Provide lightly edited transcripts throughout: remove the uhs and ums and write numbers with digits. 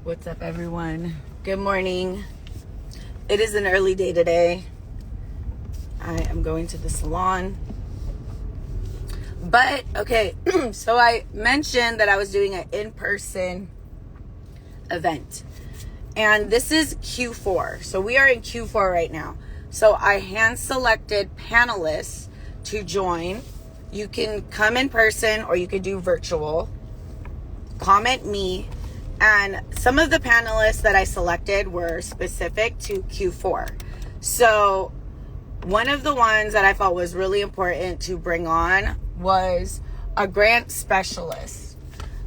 What's up, everyone? Good morning. It is an early day today. I am going to the salon. But, okay, so I mentioned that I was doing an in-person event. And this is Q4. So we are in Q4 right now. So I hand-selected panelists to join. You can come in person or you could do virtual. Comment me. And some of the panelists that I selected were specific to Q4. So one of the ones that I felt was really important to bring on was a grant specialist.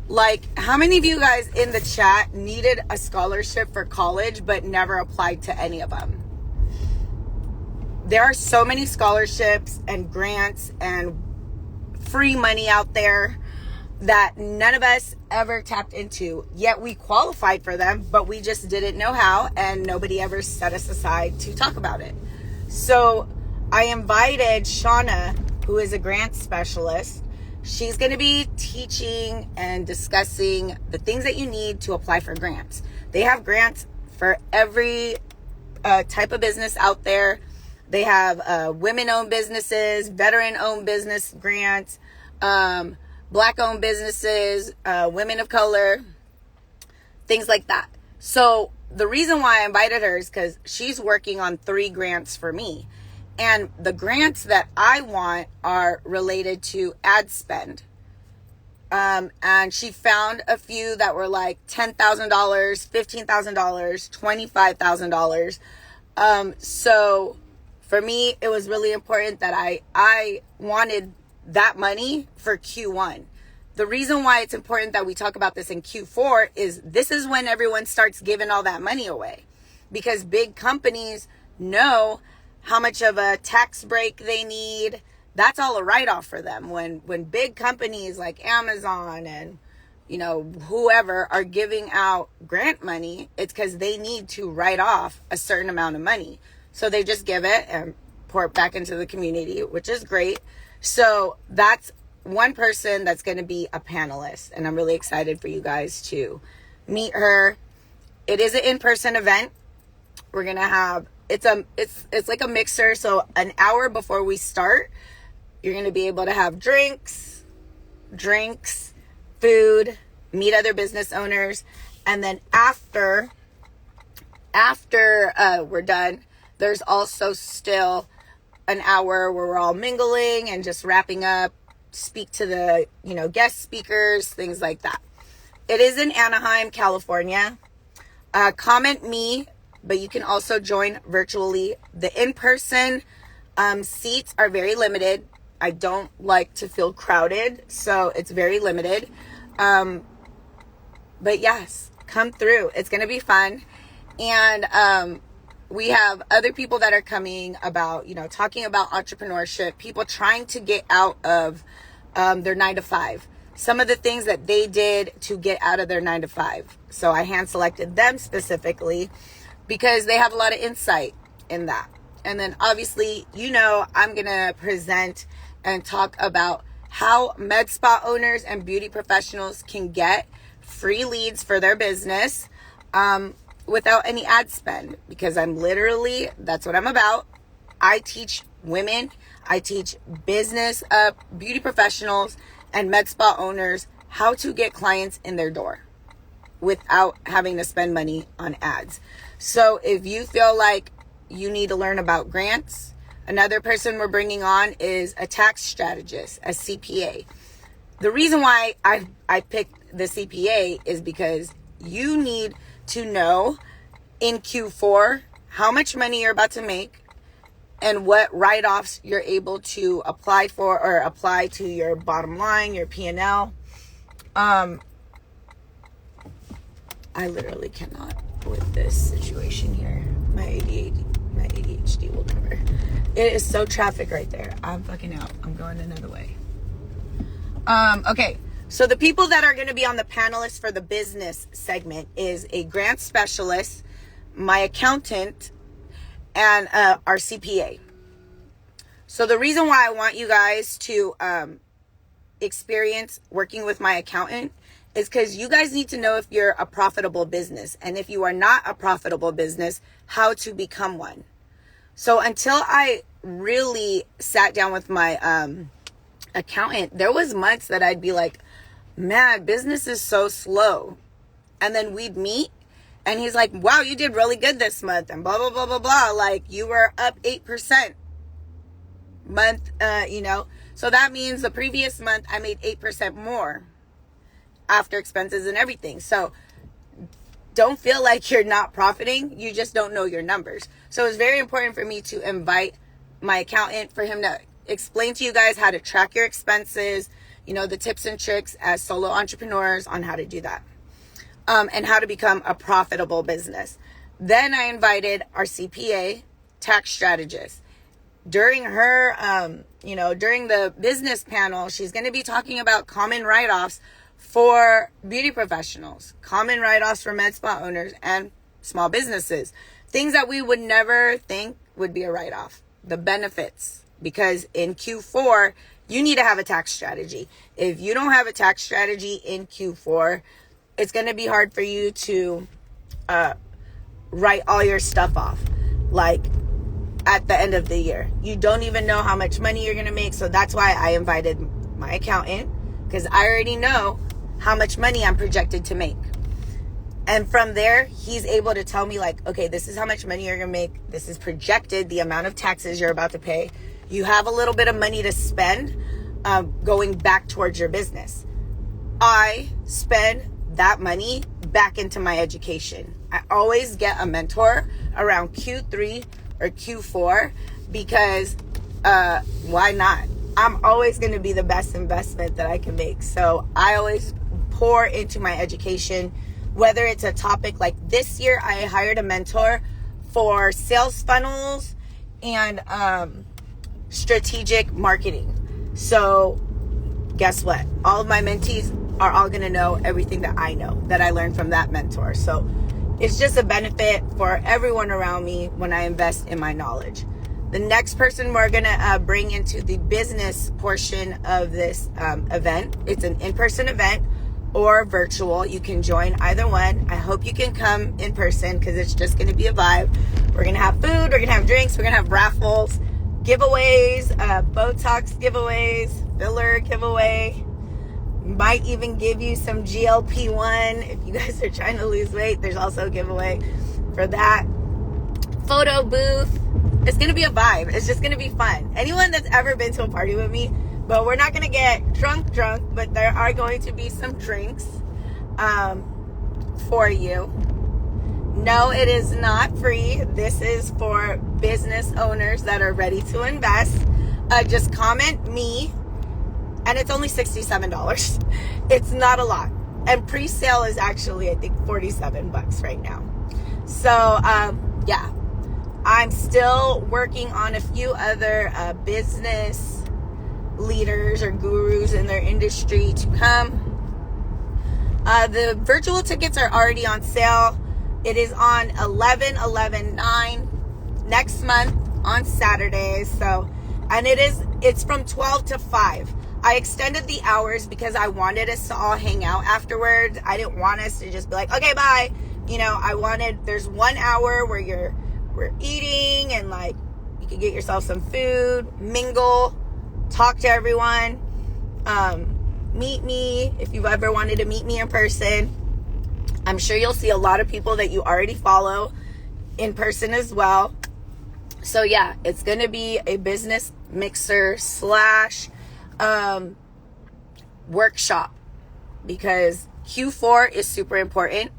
Like, how many of you guys in the chat needed a scholarship for college but never applied to any of them? There are so many scholarships and grants and free money out there that none of us ever tapped into, yet we qualified for them, but we just didn't know how, and nobody ever set us aside to talk about it. So I invited Shauna, who is a grant specialist. She's going to be teaching and discussing the things that you need to apply for grants. They have grants for every type of business out there. They have women-owned businesses, veteran-owned business grants, Black-owned businesses, women of color, things like that. So the reason why I invited her is because she's working on 3 grants for me. And the grants that I want are related to ad spend. And she found a few that were like $10,000, $15,000, $25,000. So for me, it was really important that I wanted that money for Q1. The reason why it's important that we talk about this in Q4 is this is when everyone starts giving all that money away, because big companies know how much of a tax break they need. That's all a write-off for them. When big companies like Amazon and whoever are giving out grant money, it's because they need to write off a certain amount of money. So they just give it and pour it back into the community, which is great. So that's one person that's going to be a panelist, and I'm really excited for you guys to meet her. It is an in-person event. We're going to have, it's like a mixer. So an hour before we start, you're going to be able to have drinks, food, meet other business owners. And then after we're done, there's also still an hour where we're all mingling and just wrapping up, speak to the, guest speakers, things like that. It is in Anaheim, California. Comment me, but you can also join virtually. The in-person seats are very limited. I don't like to feel crowded, so it's very limited. But yes, come through. It's going to be fun. And we have other people that are coming about, talking about entrepreneurship, people trying to get out of their 9-to-5. Some of the things that they did to get out of their 9-to-5. So I hand selected them specifically because they have a lot of insight in that. And then obviously, I'm going to present and talk about how med spa owners and beauty professionals can get free leads for their business without any ad spend, because that's what I'm about. I teach women, I teach business, beauty professionals and med spa owners how to get clients in their door without having to spend money on ads. So if you feel like you need to learn about grants, another person we're bringing on is a tax strategist, a CPA. The reason why I picked the CPA is because you need to know in Q4 how much money you're about to make and what write-offs you're able to apply for or apply to your bottom line, your P&L. I literally cannot with this situation here. My ADHD will never. It is so traffic right there. I'm fucking out. I'm going another way. Okay. So the people that are going to be on the panelists for the business segment is a grant specialist, my accountant, and our CPA. So the reason why I want you guys to experience working with my accountant is because you guys need to know if you're a profitable business. And if you are not a profitable business, how to become one. So until I really sat down with my accountant, there was months that I'd be like, man, business is so slow. And then we'd meet and he's like, wow, you did really good this month and blah, blah, blah, blah, blah. Like you were up 8% month, So that means the previous month I made 8% more after expenses and everything. So don't feel like you're not profiting. You just don't know your numbers. So it's very important for me to invite my accountant for him to explain to you guys how to track your expenses, the tips and tricks as solo entrepreneurs on how to do that. And how to become a profitable business. Then I invited our CPA, tax strategist. During her, during the business panel, she's going to be talking about common write-offs for beauty professionals, common write-offs for med spa owners and small businesses. Things that we would never think would be a write-off. The benefits. Because in Q4, you need to have a tax strategy. If you don't have a tax strategy in Q4, it's going to be hard for you to write all your stuff off. Like at the end of the year. You don't even know how much money you're going to make. So that's why I invited my accountant, because I already know how much money I'm projected to make. And from there, he's able to tell me like, okay, this is how much money you're going to make. This is projected, the amount of taxes you're about to pay. You have a little bit of money to spend going back towards your business. I spend that money back into my education. I always get a mentor around Q3 or Q4 because why not? I'm always going to be the best investment that I can make. So I always pour into my education, whether it's a topic like this year, I hired a mentor for sales funnels and strategic marketing. So guess what? All of my mentees are all going to know everything that I know, that I learned from that mentor. So it's just a benefit for everyone around me when I invest in my knowledge. The next person we're going to bring into the business portion of this event, it's an in-person event or virtual. You can join either one. I hope you can come in person because it's just going to be a vibe. We're going to have food, we're going to have drinks, we're going to have raffles, giveaways, Botox giveaways, filler giveaway. Might even give you some GLP-1 if you guys are trying to lose weight. There's also a giveaway for that. Photo booth. It's going to be a vibe. It's just going to be fun. Anyone that's ever been to a party with me, but we're not going to get drunk, but there are going to be some drinks for you. No, it is not free. This is for business owners that are ready to invest. Just comment me. And it's only $67. It's not a lot. And pre-sale is actually, I think, $47 right now. So, yeah. I'm still working on a few other business leaders or gurus in their industry to come. The virtual tickets are already on sale. It is on 11/11/9 next month on Saturdays. So, and it's from 12 to 5. I extended the hours because I wanted us to all hang out afterwards. I didn't want us to just be like, okay, bye. There's 1 hour where we're eating and like you can get yourself some food, mingle, talk to everyone, meet me if you've ever wanted to meet me in person. I'm sure you'll see a lot of people that you already follow in person as well. So yeah, it's going to be a business mixer / workshop because Q4 is super important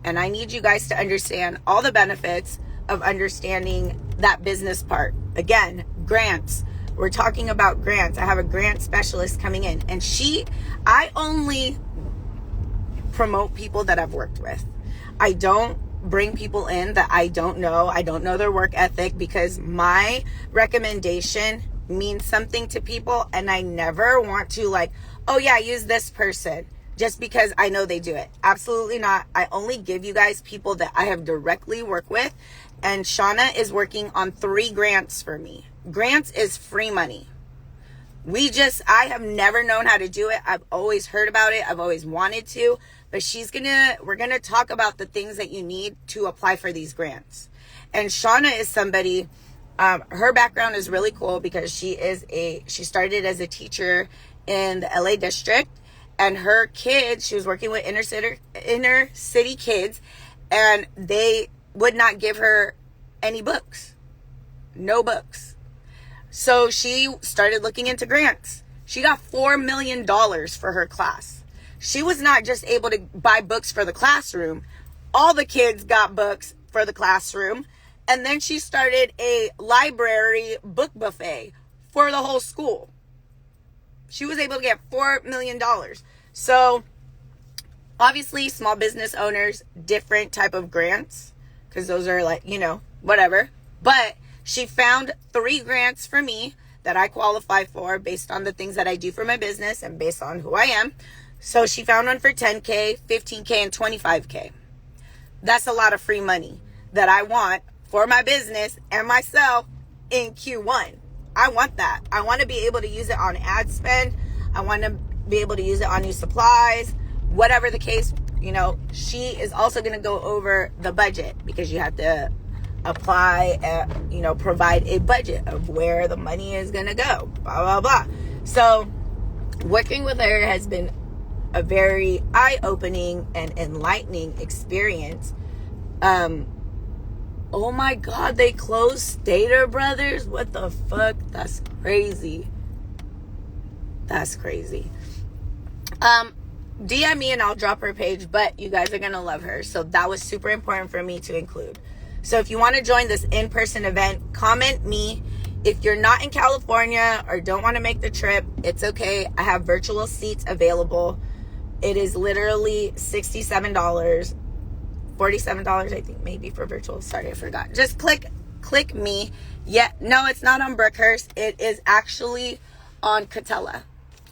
and I need you guys to understand all the benefits of understanding that business part. Again, grants. We're talking about grants. I have a grant specialist coming in and I only promote people that I've worked with. I don't bring people in that I don't know. I don't know their work ethic because my recommendation means something to people and I never want to like, oh yeah, use this person just because I know they do it. Absolutely not. I only give you guys people that I have directly worked with, and Shauna is working on 3 grants for me. Grants is free money. I have never known how to do it. I've always heard about it. I've always wanted to, but we're going to talk about the things that you need to apply for these grants. And Shauna is somebody, her background is really cool because she started as a teacher in the LA district, and her kids, she was working with inner city kids, and they would not give her any books. No books. So she started looking into grants. She got $4 million for her class. She was not just able to buy books for the classroom. All the kids got books for the classroom. And then she started a library book buffet for the whole school. She was able to get $4 million. So obviously small business owners, different type of grants, because those are like, whatever. But she found 3 grants for me that I qualify for based on the things that I do for my business and based on who I am. So she found one for $10K, $15K, and $25K. That's a lot of free money that I want for my business and myself in Q1. I want that. I want to be able to use it on ad spend. I want to be able to use it on new supplies, whatever the case. She is also going to go over the budget, because you have to apply, provide a budget of where the money is going to go, blah, blah, blah. So working with her has been a very eye-opening and enlightening experience. Oh my God, they closed Stater Brothers? What the fuck? That's crazy. That's crazy. DM me and I'll drop her page, but you guys are going to love her. So that was super important for me to include. So if you want to join this in-person event, comment me. If you're not in California or don't want to make the trip, it's okay. I have virtual seats available. It is literally $67. $47, I think, maybe, for virtual. Sorry, I forgot. Just click me. Yeah, no, it's not on Brookhurst. It is actually on Catella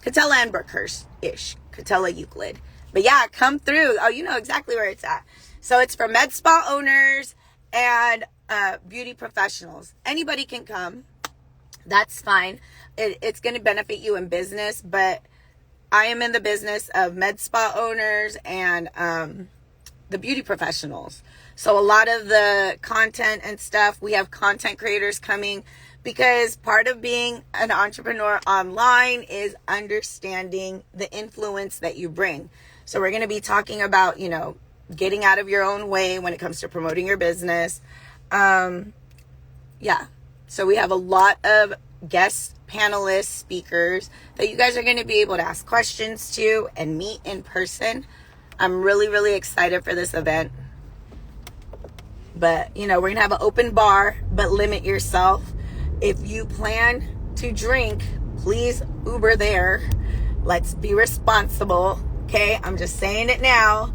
and Brookhurst-ish. Catella Euclid. But yeah, come through. Oh, you know exactly where it's at. So it's for med spa owners and beauty professionals. Anybody can come. That's fine. It's going to benefit you in business, but I am in the business of med spa owners and the beauty professionals. So a lot of the content and stuff, we have content creators coming, because part of being an entrepreneur online is understanding the influence that you bring. So we're going to be talking about, getting out of your own way when it comes to promoting your business. Yeah. So we have a lot of guest panelists, speakers that you guys are going to be able to ask questions to and meet in person. I'm really, really excited for this event. But, we're going to have an open bar, but limit yourself. If you plan to drink, please Uber there. Let's be responsible. Okay? I'm just saying it now.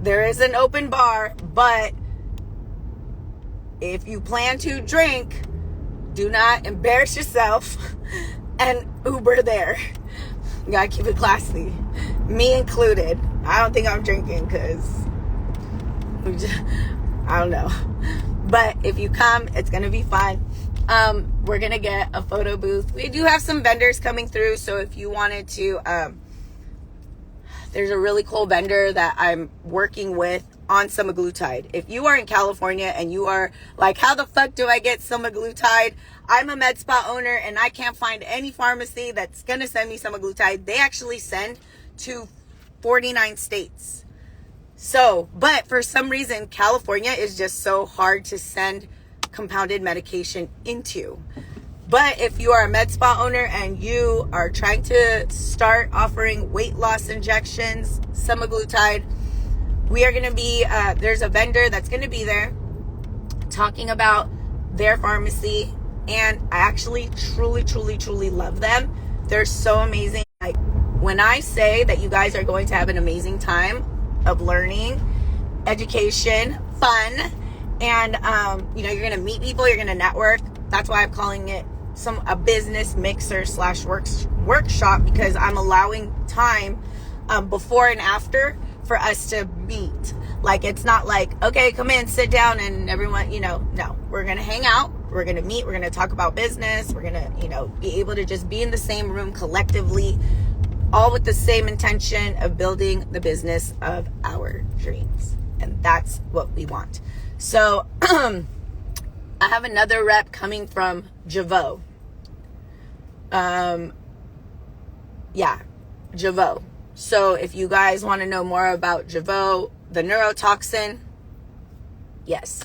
There is an open bar, but if you plan to drink, do not embarrass yourself and Uber there. You gotta keep it classy. Me included. I don't think I'm drinking because I don't know. But if you come, it's going to be fun. We're going to get a photo booth. We do have some vendors coming through. So if you wanted to, there's a really cool vendor that I'm working with on semaglutide. If you are in California and you are like, how the fuck do I get semaglutide? I'm a med spa owner and I can't find any pharmacy that's going to send me semaglutide. They actually send to 49 states. So, but for some reason, California is just so hard to send compounded medication into. But if you are a med spa owner and you are trying to start offering weight loss injections, semaglutide, we are going to be, there's a vendor that's going to be there talking about their pharmacy. And I actually truly love them. They're so amazing. Like, when I say that you guys are going to have an amazing time of learning, education, fun, and you're going to meet people, you're going to network. That's why I'm calling it a business mixer / workshop, because I'm allowing time before and after for us to meet. Like, it's not like, okay, come in, sit down, and everyone, no, we're going to hang out. We're going to meet. We're going to talk about business. We're going to, be able to just be in the same room collectively, all with the same intention of building the business of our dreams. And that's what we want. So I have another rep coming from Javot. Javot. So if you guys want to know more about Javot, the neurotoxin, yes,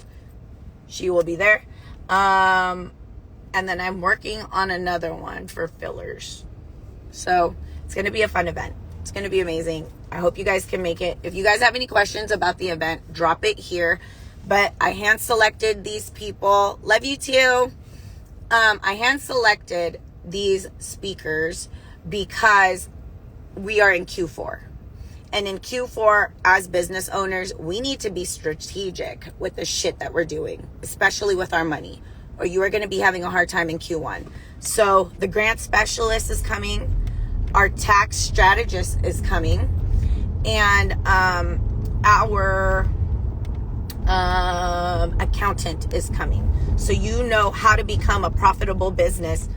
she will be there. And then I'm working on another one for fillers. So it's going to be a fun event. It's going to be amazing. I hope you guys can make it. If you guys have any questions about the event, drop it here. But I hand selected these people. Love you too. I hand selected these speakers because we are in Q4. And in Q4, as business owners, we need to be strategic with the shit that we're doing, especially with our money, or you are going to be having a hard time in Q1. So the grant specialist is coming. Our tax strategist is coming. And our accountant is coming. So you know how to become a profitable business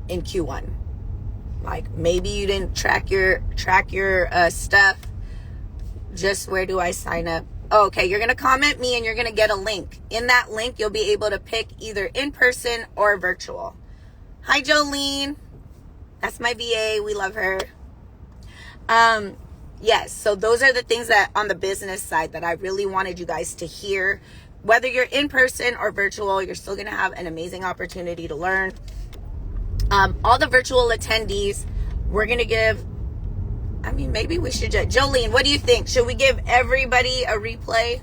in Q1. Like maybe you didn't track your stuff. Just where do I sign up? Oh, okay, you're going to comment me and you're going to get a link. In that link, you'll be able to pick either in person or virtual. Hi, Jolene. That's my VA. We love her. Yes, so those are the things that on the business side that I really wanted you guys to hear. Whether you're in person or virtual, you're still going to have an amazing opportunity to learn. All the virtual attendees, we're going to give, maybe we should just, Jolene, what do you think? Should we give everybody a replay?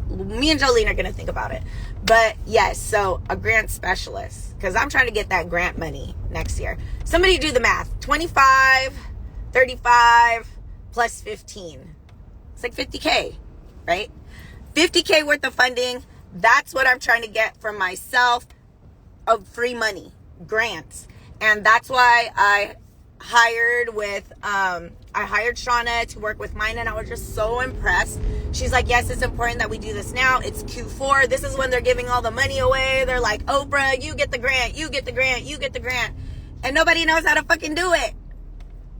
Me and Jolene are going to think about it. But yes, so a grant specialist, because I'm trying to get that grant money next year. Somebody do the math. 25, 35 plus 15. It's like 50K, right? 50K worth of funding. That's what I'm trying to get for myself of free money, grants. And that's why I hired Shauna to work with mine, and I was just so impressed. She's like, yes, it's important that we do this now. It's Q4. This is when they're giving all the money away. They're like, Oprah, you get the grant, you get the grant, you get the grant. And nobody knows how to fucking do it.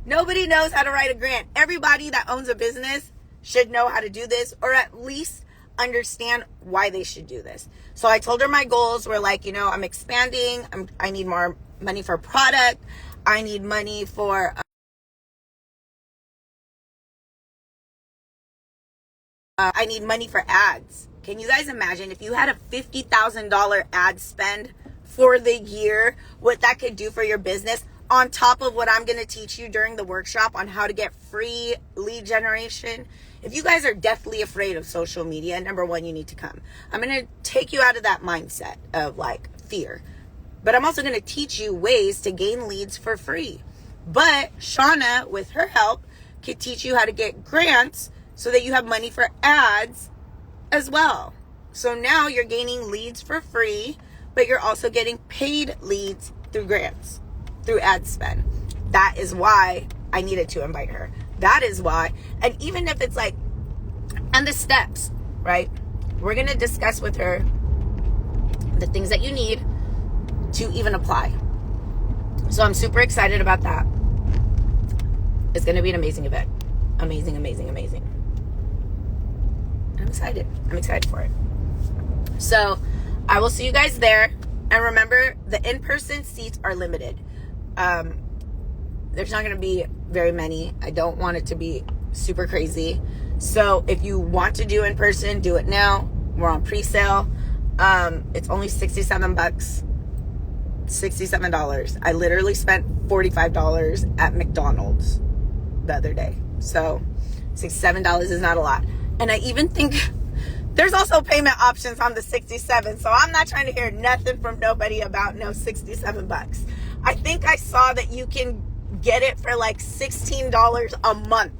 Nobody knows how to write a grant. Everybody that owns a business should know how to do this, or at least understand why they should do this. So I told her my goals were like, I'm expanding. I need more money for product. I need money for I need money for ads. Can you guys imagine if you had a $50,000 ad spend for the year, what that could do for your business, on top of what I'm going to teach you during the workshop on how to get free lead generation? If you guys are deathly afraid of social media, number one, you need to come. I'm going to take you out of that mindset of like fear. But I'm also going to teach you ways to gain leads for free. But Shauna, with her help, could teach you how to get grants so that you have money for ads as well. So now you're gaining leads for free, but you're also getting paid leads through grants, through ad spend. That is why I needed to invite her. That is why. And even if it's like, and the steps, right? We're going to discuss with her the things that you need to even apply. So I'm super excited about that. It's going to be an amazing event. Amazing, amazing, amazing. I'm excited. I'm excited for it. So I will see you guys there. And remember, the in-person seats are limited. There's not going to be very many. I don't want it to be super crazy. So if you want to do in person, do it now. We're on pre-sale. It's only $67. $67. I literally spent $45 at McDonald's the other day. So $67 is not a lot. And I even think there's also payment options on the 67. So I'm not trying to hear nothing from nobody about no $67. I think I saw that you can get it for like $16 a month.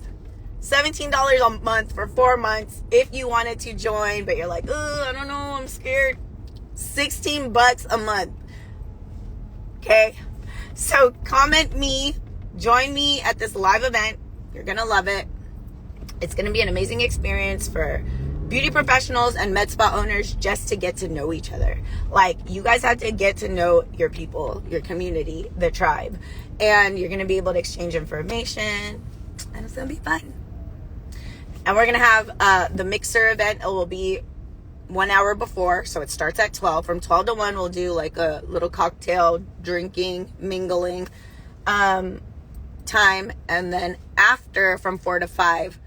$17 a month for 4 months if you wanted to join, but you're like, oh, I don't know, I'm scared. $16 a month. Okay? So comment me, join me at this live event. You're going to love it. It's going to be an amazing experience for beauty professionals and med spa owners just to get to know each other. Like, you guys have to get to know your people, your community, the tribe, and you're going to be able to exchange information, and it's going to be fun. And we're going to have the mixer event. It will be 1 hour before, so it starts at 12. From 12 to 1, we'll do like a little cocktail, drinking, mingling time. And then after, from 4 to 5,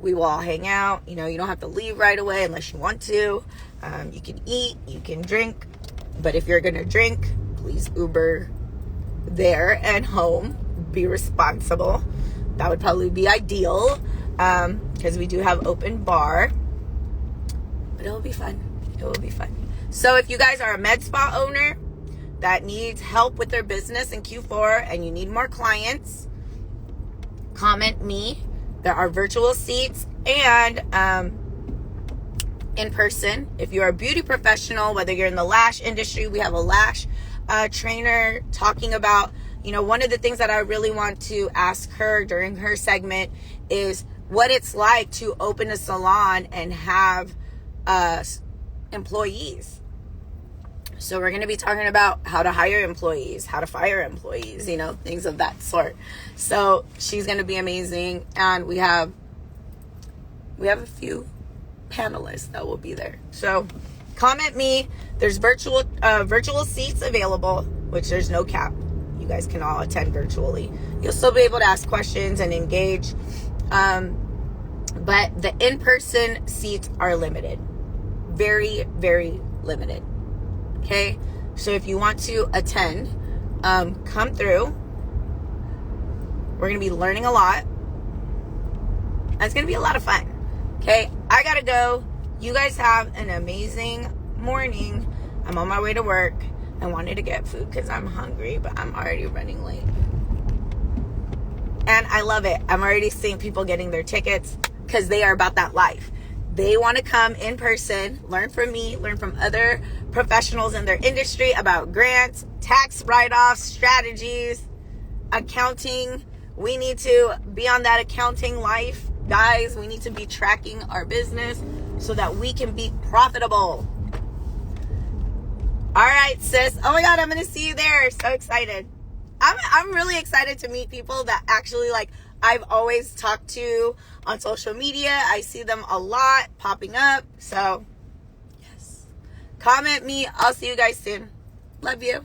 we will all hang out. You know, you don't have to leave right away unless you want to. You can eat, you can drink. But if you're going to drink, please Uber there and home. Be responsible. That would probably be ideal, because we do have open bar. But it'll be fun. It will be fun. So if you guys are a med spa owner that needs help with their business in Q4 and you need more clients, comment me. There are virtual seats and in person. If you're a beauty professional, whether you're in the lash industry, we have a lash trainer talking about, you know, one of the things that I really want to ask her during her segment is what it's like to open a salon and have employees. So we're going to be talking about how to hire employees, how to fire employees, you know, things of that sort. So she's going to be amazing. And we have a few panelists that will be there. So comment me. There's virtual seats available, which there's no cap. You guys can all attend virtually. You'll still be able to ask questions and engage. But the in-person seats are limited. Very, very limited. Okay, so if you want to attend, come through. We're going to be learning a lot. And it's going to be a lot of fun. Okay, I got to go. You guys have an amazing morning. I'm on my way to work. I wanted to get food because I'm hungry, but I'm already running late. And I love it. I'm already seeing people getting their tickets because they are about that life. They want to come in person, learn from me, learn from other professionals in their industry about grants, tax write-offs, strategies, accounting. We need to be on that accounting life. Guys, we need to be tracking our business so that we can be profitable. All right, sis. Oh my God, I'm going to see you there. So excited. I'm really excited to meet people that actually, like, I've always talked to on social media. I see them a lot popping up. So, yes. Comment me. I'll see you guys soon. Love you.